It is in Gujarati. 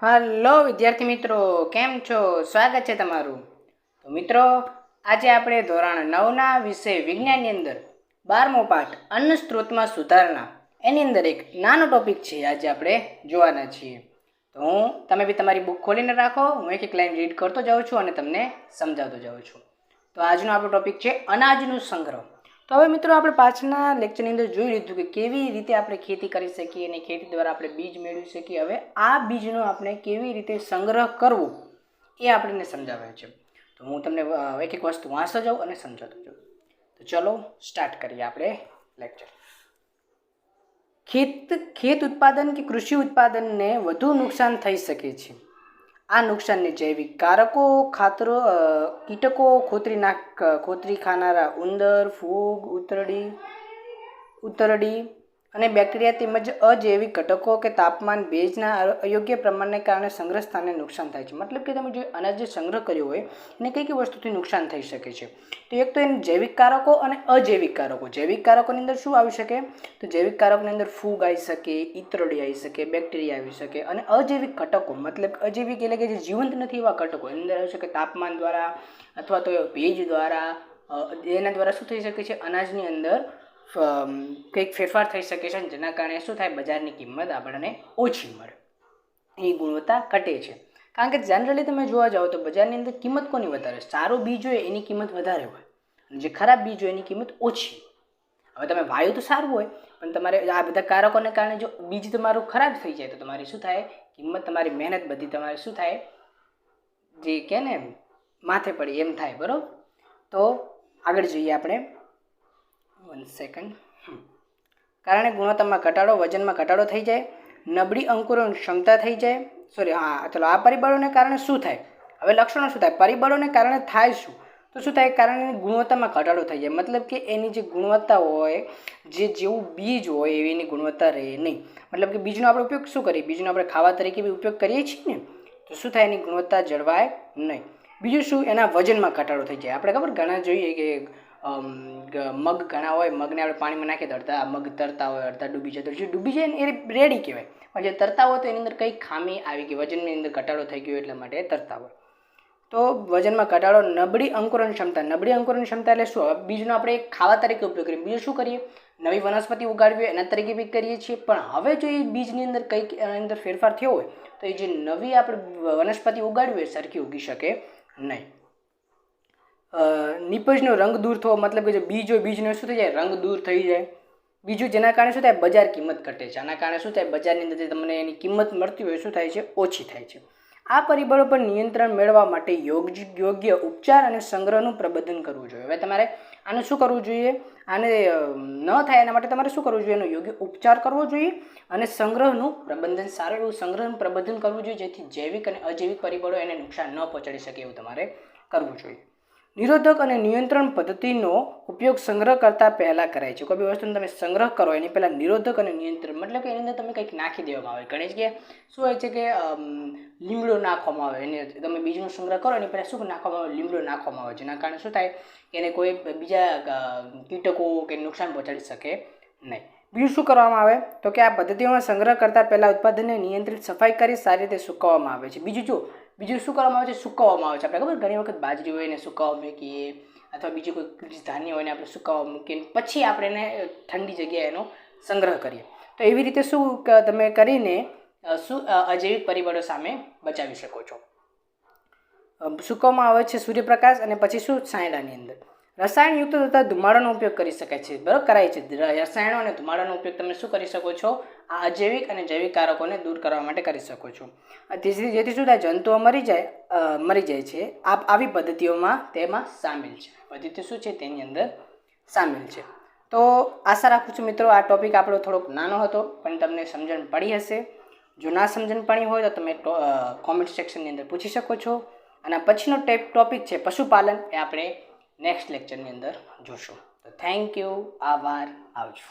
હલો વિદ્યાર્થી મિત્રો, કેમ છો? સ્વાગત છે તમારું. તો મિત્રો, આજે આપણે ધોરણ 9ના વિષય વિજ્ઞાનની અંદર 12મો પાઠ અન્ન સ્ત્રોતમાં સુધારણા એની અંદર એક નાનો ટોપિક છે આજે આપણે જોવાના છીએ. તો તમે બી તમારી બુક ખોલીને રાખો, હું એક એક લાઈન રીડ કરતો જાઉં છું અને તમને સમજાવતો જાઉં છું. તો આજનો આપણો ટોપિક છે અનાજનો સંગ્રહ. તો હવે મિત્રો, આપણે પાછળના લેક્ચરની અંદર જોઈ લીધું કે કેવી રીતે આપણે ખેતી કરી શકીએ અને ખેતી દ્વારા આપણે બીજ મેળવી શકીએ. હવે આ બીજનો આપણે કેવી રીતે સંગ્રહ કરવો એ આપણને સમજાવે છે. તો હું તમને એક એક વસ્તુ વાંચતો જાઉં અને સમજાવતો જાઉં. તો ચલો સ્ટાર્ટ કરીએ આપણે લેક્ચર. ખેત ઉત્પાદન કે કૃષિ ઉત્પાદનને વધુ નુકસાન થઈ શકે છે. આ નુકસાનને જૈવિક કારકો, ખાતરો, કીટકો, ખોતરી ખાનારા ઉંદર, ફૂગ, ઉતરડી અને બેક્ટેરિયા તેમજ અજૈવિક ઘટકો કે તાપમાન, ભેજના અયોગ્ય પ્રમાણને કારણે સંગ્રહ સ્થાનને નુકસાન થાય છે. મતલબ કે તમે જે અનાજ જે સંગ્રહ કર્યો હોય એને કઈ કઈ વસ્તુથી નુકસાન થઈ શકે છે. તો એક તો એને જૈવિક કારકો અને અજૈવિક કારકો. જૈવિક કારકોની અંદર શું આવી શકે? તો જૈવિક કારકોની અંદર ફૂગ આવી શકે, ઈતરડી આવી શકે, બેક્ટેરિયા આવી શકે. અને અજૈવિક ઘટકો મતલબ અજૈવિક એટલે કે જે જીવંત નથી એવા ઘટકો એની અંદર આવી શકે તાપમાન દ્વારા અથવા તો ભેજ દ્વારા. એના દ્વારા શું થઈ શકે છે? અનાજની અંદર કંઈક ફેરફાર થઈ શકે છે, જેના કારણે શું થાય? બજારની કિંમત આપણને ઓછી મળે, એની ગુણવત્તા ઘટે છે. કારણ કે જનરલી તમે જોવા જાઓ તો બજારની અંદર કિંમત કોની વધારે? સારું બીજ હોય એની કિંમત વધારે હોય અને જે ખરાબ બીજ હોય એની કિંમત ઓછી. હવે તમે વાયુ તો સારું હોય પણ તમારે આ બધા કારકોને કારણે જો બીજ તમારું ખરાબ થઈ જાય તો તમારી શું થાય? કિંમત, તમારી મહેનત બધી તમારે શું થાય? જે કે ને માથે પડી એમ થાય. બરાબર? તો આગળ જોઈએ આપણે. 1 સેકન્ડ. કારણે ગુણવત્તામાં ઘટાડો, વજનમાં ઘટાડો થઈ જાય, નબળી અંકુરણ ક્ષમતા થઈ જાય. ચલો આ પરિબળોને કારણે શું થાય? હવે લક્ષણો શું થાય? પરિબળોને કારણે થાય શું? તો શું થાય? કારણે ગુણવત્તામાં ઘટાડો થઈ જાય. મતલબ કે એની જે ગુણવત્તા હોય, જેવું બીજ હોય એવી એની ગુણવત્તા રહે નહીં. મતલબ કે બીજનો આપણે ઉપયોગ શું કરીએ? બીજનો આપણે ખાવા તરીકે બી ઉપયોગ કરીએ છીએ ને, તો શું થાય? એની ગુણવત્તા જળવાય નહીં. બીજું શું? એના વજનમાં ઘટાડો થઈ જાય. આપણે ખબર ઘણા જોઈએ કે મગ ઘણા હોય, મગને આપણે પાણીમાં નાખીએ તો અડધા મગ તરતા હોય, અડધા ડૂબી જાય. તો જે ડૂબી જાય ને એ રેડી કહેવાય. પણ જે તરતા હોય તો એની અંદર કંઈક ખામી આવી ગઈ, વજનની અંદર ઘટાડો થઈ ગયો એટલા માટે તરતા હોય. તો વજનમાં ઘટાડો, નબળી અંકુરણ ક્ષમતા. નબળી અંકુરણ ક્ષમતા એટલે શું? બીજનો આપણે ખાવા તરીકે ઉપયોગ કરીએ. બીજું શું કરીએ? નવી વનસ્પતિ ઉગાડવી એના તરીકે બી કરીએ છીએ. પણ હવે જો એ બીજની અંદર કંઈક એની અંદર ફેરફાર થયો હોય તો એ જે નવી આપણે વનસ્પતિ ઉગાડવી હોય સરખી ઉગી શકે નહીં. નિપજનો રંગ દૂર થવો. મતલબ કે જે બીજ હોય બીજનો શું થઈ જાય? રંગ દૂર થઈ જાય. બીજું જેના કારણે શું થાય? બજાર કિંમત ઘટે છે. આના કારણે શું થાય? બજારની અંદર જે તમને એની કિંમત મળતી હોય શું થાય છે? ઓછી થાય છે. આ પરિબળો પર નિયંત્રણ મેળવવા માટે યોગ્ય ઉપચાર અને સંગ્રહનું પ્રબંધન કરવું જોઈએ. હવે તમારે આને શું કરવું જોઈએ? આને ન થાય એના માટે તમારે શું કરવું જોઈએ? એનો યોગ્ય ઉપચાર કરવો જોઈએ અને સંગ્રહનું પ્રબંધન, સારું એવું સંગ્રહનું પ્રબંધન કરવું જોઈએ, જેથી જૈવિક અને અજૈવિક પરિબળો એને નુકસાન ન પહોંચાડી શકે એવું તમારે કરવું જોઈએ. નિરોધક અને નિયંત્રણ પદ્ધતિનો ઉપયોગ સંગ્રહ કરતાં પહેલાં કરાય છે. કોઈ બી વસ્તુનો તમે સંગ્રહ કરો એની પહેલાં નિરોધક અને નિયંત્રણ મતલબ કે એની અંદર તમે કંઈક નાખી દેવામાં આવે. ઘણી જગ્યાએ શું હોય છે કે લીમડો નાખવામાં આવે. એને તમે બીજનો સંગ્રહ કરો એની પહેલાં શું નાખવામાં આવે? લીમડો નાખવામાં આવે. જેના કારણે શું થાય? કે એને કોઈ બીજા કીટકો કે નુકસાન પહોંચાડી શકે નહીં. બીજું શું કરવામાં આવે? તો કે આ પદ્ધતિઓમાં સંગ્રહ કરતાં પહેલાં ઉત્પાદનને નિયંત્રિત સફાઈ કરી સારી રીતે સૂકવવામાં આવે છે. બીજું શું કરવામાં આવે છે? સૂકવવામાં આવે છે. આપણે ખબર ઘણી વખત બાજરી હોય એને સૂકવવા મૂકીએ અથવા બીજું કોઈ ધાન્ય હોય ને આપણે સૂકવવા મૂકીએ, પછી આપણે એને ઠંડી જગ્યાએ એનો સંગ્રહ કરીએ. તો એવી રીતે શું તમે કરીને અજૈવિક પરિબળો સામે બચાવી શકો છો. સૂકવવામાં આવે છે સૂર્યપ્રકાશ અને પછી શું? છાંયડાની અંદર. રસાયણયુક્ત તથા ધુમાડાનો ઉપયોગ કરી શકાય છે. બરાબર? કરાય છે. રસાયણો અને ધુમાડાનો ઉપયોગ તમે શું કરી શકો છો? આ અજૈવિક અને જૈવિક કારકોને દૂર કરવા માટે કરી શકો છો. જેથી શું થાય? જંતુઓ મરી જાય છે. આવી પદ્ધતિઓમાં તેમાં સામેલ છે. પદ્ધતિ શું છે? તેની અંદર સામેલ છે. તો આશા રાખું છું મિત્રો આ ટોપિક આપણો થોડોક નાનો હતો પણ તમને સમજણ પડી હશે. જો ના સમજણ પડી હોય તો તમે કોમેન્ટ સેક્શનની અંદર પૂછી શકો છો. અને પછીનો ટોપિક છે પશુપાલન, એ આપણે નેક્સ્ટ લેક્ચરની અંદર જોશું. તો થેન્ક યુ. આભાર. આવજો.